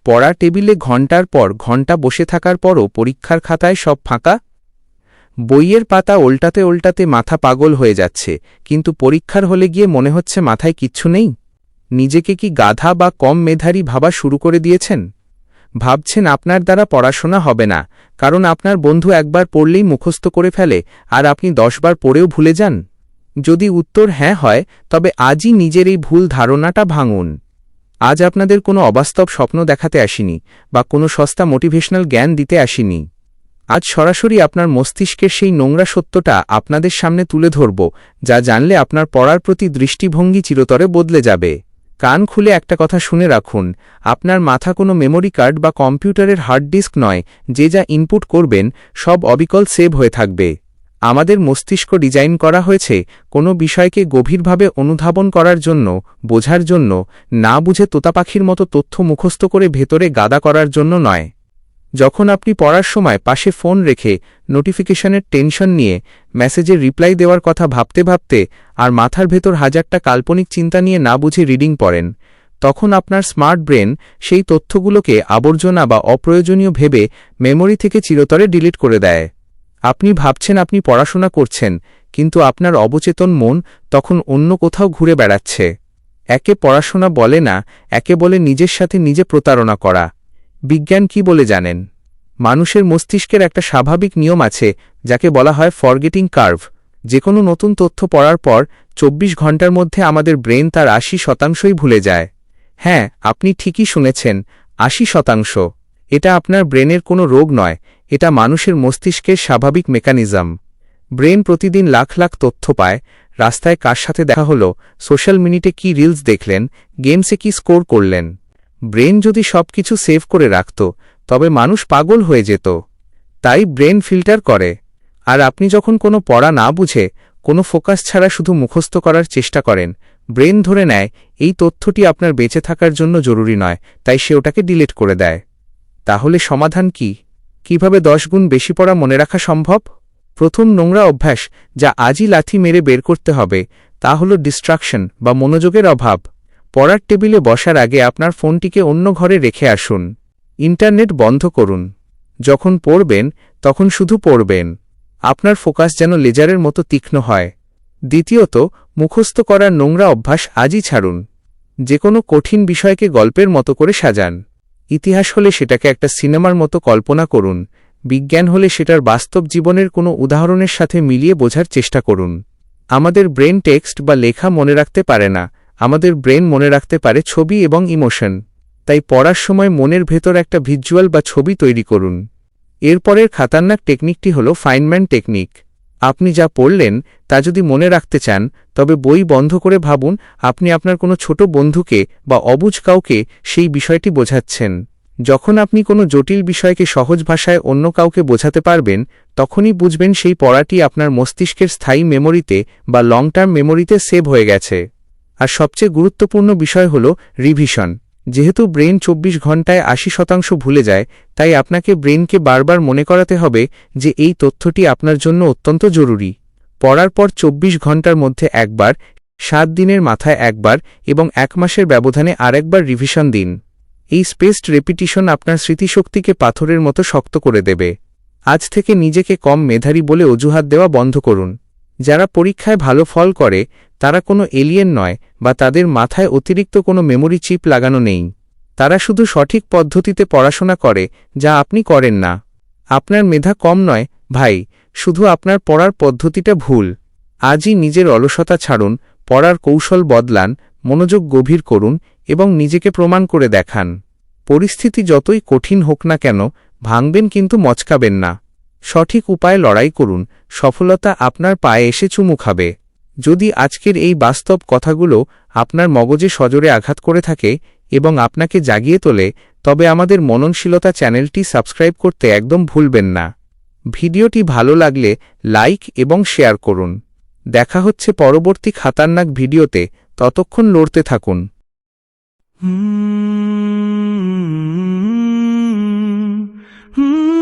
পড়া টেবিলে ঘণ্টার পর ঘণ্টা বসে থাকার পরও পরীক্ষার খাতায় সব ফাঁকা। বইয়ের পাতা ওল্টাতে ওল্টাতে মাথা পাগল হয়ে যাচ্ছে, কিন্তু পরীক্ষার হলে গিয়ে মনে হচ্ছে মাথায় কিচ্ছু নেই। নিজেকে কি গাধা বা কম মেধারী ভাবা শুরু করে দিয়েছেন? ভাবছেন আপনার দ্বারা পড়াশোনা হবে না, কারণ আপনার বন্ধু একবার পড়লেই মুখস্থ করে ফেলে আর আপনি 10 বার পড়েও ভুলে যান। যদি উত্তর হ্যাঁ হয়, তবে আজই নিজের এই ভুল ধারণাটা ভাঙুন। আজ আপনাদের কোনো অবাস্তব স্বপ্ন দেখাতে আসিনি বা কোনো সস্তা মোটিভেশনাল জ্ঞান দিতে আসিনি। আজ সরাসরি আপনার মস্তিষ্কের সেই নোংরা সত্যটা আপনাদের সামনে তুলে ধরব, যা জানলে আপনার পড়ার প্রতি দৃষ্টিভঙ্গি চিরতরে বদলে যাবে। কান খুলে একটা কথা শুনে রাখুন, আপনার মাথা কোনো মেমোরি কার্ড বা কম্পিউটারের হার্ড ডিস্ক নয় যে যা ইনপুট করবেন সব অবিকল সেভ হয়ে থাকবে। আমাদের মস্তিষ্ক ডিজাইন করা হয়েছে কোনো বিষয়কে গভীরভাবে অনুধাবন করার জন্য, বোঝার জন্য, না বুঝে তোতাপাখির মতো তথ্য মুখস্থ করে ভেতরে গাদা করার জন্য নয়। যখন আপনি পড়ার সময় পাশে ফোন রেখে নোটিফিকেশনের টেনশন নিয়ে মেসেজের রিপ্লাই দেওয়ার কথা ভাবতে ভাবতে আর মাথার ভেতর হাজারটা কাল্পনিক চিন্তা নিয়ে না বুঝে রিডিং পড়েন, তখন আপনার স্মার্ট ব্রেন সেই তথ্যগুলোকে আবর্জনা বা অপ্রয়োজনীয় ভেবে মেমোরি থেকে চিরতরে ডিলিট করে দেয়। আপনি ভাবছেন আপনি পড়াশোনা করছেন, কিন্তু আপনার অবচেতন মন তখন অন্য কোথাও ঘুরে বেড়াচ্ছে। একে পড়াশোনা বলে না, একে বলে নিজের সাথে নিজে প্রতারণা করা। বিজ্ঞান কি বলে জানেন? মানুষের মস্তিষ্কের একটা স্বাভাবিক নিয়ম আছে যাকে বলা হয় ফরগেটিং কার্ভ। যে কোনো নতুন তথ্য পড়ার পর 24 ঘন্টার মধ্যে আমাদের ব্রেন তার 80% ভুলে যায়। হ্যাঁ, আপনি ঠিকই শুনেছেন, 80%। এটা আপনার ব্রেনের কোনো রোগ নয়, এটা মানুষের মস্তিষ্কের স্বাভাবিক মেকানিজম। ব্রেন প্রতিদিন লাখ লাখ তথ্য পায়। রাস্তায় কার সাথে দেখা হলো, সোশ্যাল মিডিয়াতে কি রিলস দেখলেন, গেমসে কি স্কোর করলেন। ব্রেন যদি সবকিছু সেভ করে রাখত, তবে মানুষ পাগল হয়ে যেত। তাই ব্রেন ফিল্টার করে। আর আপনি যখন কোনো পড়া না বুঝে, কোনো ফোকাস ছাড়া শুধু মুখস্থ করার চেষ্টা করেন, ব্রেন ধরে নেয় এই তথ্যটি আপনার বেঁচে থাকার জন্য জরুরি নয়, তাই সে ওটাকে ডিলিট করে দেয়। তাহলে সমাধান কি? কিভাবে 10 গুণ বেশি পড়া মনে রাখা সম্ভব? প্রথম নোংরা অভ্যাস যা আজই লাথি মেরে বের করতে হবে, তা হল ডিস্ট্রাকশন বা মনোযোগের অভাব। পড়ার টেবিলে বসার আগে আপনার ফোনটিকে অন্য ঘরে রেখে আসুন। ইন্টারনেট বন্ধ করুন। যখন পড়বেন, তখন শুধু পড়বেন। আপনার ফোকাস যেন লেজারের মতো তীক্ষ্ণ হয়। দ্বিতীয়ত, মুখস্থ করার নোংরা অভ্যাস আজই ছাড়ুন। যে কোনো কঠিন বিষয়কে গল্পের মতো করে সাজান। ইতিহাস হলে সেটাকে একটা সিনেমার মতো কল্পনা করুন। বিজ্ঞান হলে সেটার বাস্তব জীবনের কোনো উদাহরণের সাথে মিলিয়ে বোঝার চেষ্টা করুন। আমাদের ব্রেন টেক্সট বা লেখা মনে রাখতে পারে না, আমাদের ব্রেন মনে রাখতে পারে ছবি এবং ইমোশন। তাই পড়ার সময় মনের ভেতর একটা ভিজুয়াল বা ছবি তৈরি করুন। এরপরের খাতারনাক টেকনিকটি হল ফাইনম্যান টেকনিক। আপনি যা পড়লেন তা যদি মনে রাখতে চান, তবে বই বন্ধ করে ভাবুন আপনি আপনার কোনো ছোট বন্ধুকে বা অবুঝ কাউকে সেই বিষয়টি বোঝাচ্ছেন। যখন আপনি কোনো জটিল বিষয়কে সহজ ভাষায় অন্য কাউকে বোঝাতে পারবেন, তখনই বুঝবেন সেই পড়াটি আপনার মস্তিষ্কের স্থায়ী মেমোরিতে বা লং টার্ম মেমোরিতে সেভ হয়ে গেছে। আর সবচেয়ে গুরুত্বপূর্ণ বিষয় হল রিভিশন। যেহেতু ব্রেন 24 ঘন্টায় 80% ভুলে যায়, তাই আপনাকে ব্রেনকে বারবার মনে করাতে হবে যে এই তথ্যটি আপনার জন্য অত্যন্ত জরুরি। পড়ার পর 24 ঘন্টার মধ্যে একবার, 7 দিনের মাথায় একবার এবং 1 মাসের ব্যবধানে আরেকবার রিভিশন দিন। এই স্পেসড রেপিটিশন আপনার স্মৃতিশক্তিকে পাথরের মতো শক্ত করে দেবে। আজ থেকে নিজেকে কম মেধারী বলে অজুহাত দেওয়া বন্ধ করুন। যারা পরীক্ষায় ভালো ফল করে, তারা কোনো এলিয়েন নয় বা তাদের মাথায় অতিরিক্ত কোনো মেমোরি চিপ লাগানো নেই। তারা শুধু সঠিক পদ্ধতিতে পড়াশোনা করে, যা আপনি করেন না। আপনার মেধা কম নয় ভাই, শুধু আপনার পড়ার পদ্ধতিটা ভুল। আজই নিজের অলসতা ছাড়ুন, পড়ার কৌশল বদলান, মনোযোগ গভীর করুন এবং নিজেকে প্রমাণ করে দেখান। পরিস্থিতি যতই কঠিন হোক না কেন, ভাঙবেন কিন্তু মচকাবেন না। সঠিক উপায়ে লড়াই করুন, সফলতা আপনার পায়ে এসে চুমু খাবে। যদি আজকের এই বাস্তব কথাগুলো আপনার মগজে সজোরে আঘাত করে থাকে এবং আপনাকে জাগিয়ে তোলে, তবে আমাদের মননশীলতা চ্যানেলটি সাবস্ক্রাইব করতে একদম ভুলবেন না। ভিডিওটি ভালো লাগলে লাইক এবং শেয়ার করুন। দেখা হচ্ছে পরবর্তী খাতারনাক ভিডিওতে, ততক্ষণ লড়তে থাকুন। Hmm